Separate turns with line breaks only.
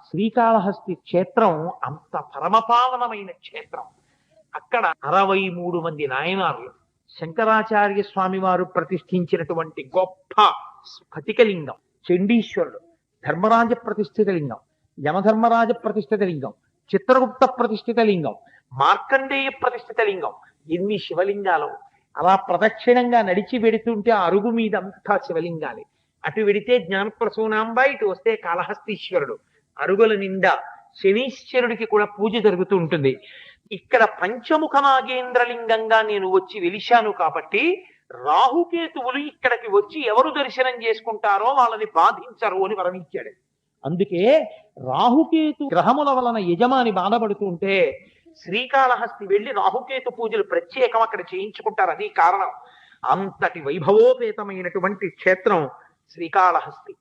శ్రీకాళహస్తి క్షేత్రం అంత పరమపావనమైన క్షేత్రం. అక్కడ 63 మంది నాయనార్లు, శంకరాచార్య స్వామి వారు ప్రతిష్ఠించినటువంటి గొప్ప స్ఫటికలింగం, చండీశ్వరుడు, ధర్మరాజ ప్రతిష్ఠిత లింగం, యమధర్మరాజ ప్రతిష్ఠిత లింగం, చిత్రగుప్త ప్రతిష్ఠిత లింగం, మార్కండేయ ప్రతిష్ఠిత లింగం, ఎన్ని శివలింగాలు! అలా ప్రదక్షిణంగా నడిచి వెడుతుంటే ఆ అరుగు మీద అంతా శివలింగాలే. అటు వెడితే జ్ఞానప్రసూనాంబ, ఇటు వస్తే కాళహస్తీశ్వరుడు, అరుగుల నిండా శనీశ్వరుడికి కూడా పూజ జరుగుతూ ఉంటుంది. ఇక్కడ పంచముఖ నాగేంద్రలింగంగా నేను వచ్చి వెలిశాను కాబట్టి రాహుకేతువులు ఇక్కడికి వచ్చి ఎవరు దర్శనం చేసుకుంటారో వాళ్ళని బాధించరు అని వరమిచ్చాడు. అందుకే రాహుకేతు గ్రహముల వలన యజమాని బాధపడుతుంటే శ్రీకాళహస్తి వెళ్లి రాహుకేతు పూజలు ప్రత్యేకం అక్కడ చేయించుకుంటారు. అది కారణం. అంతటి వైభవోపేతమైనటువంటి క్షేత్రం శ్రీకాళహస్తి.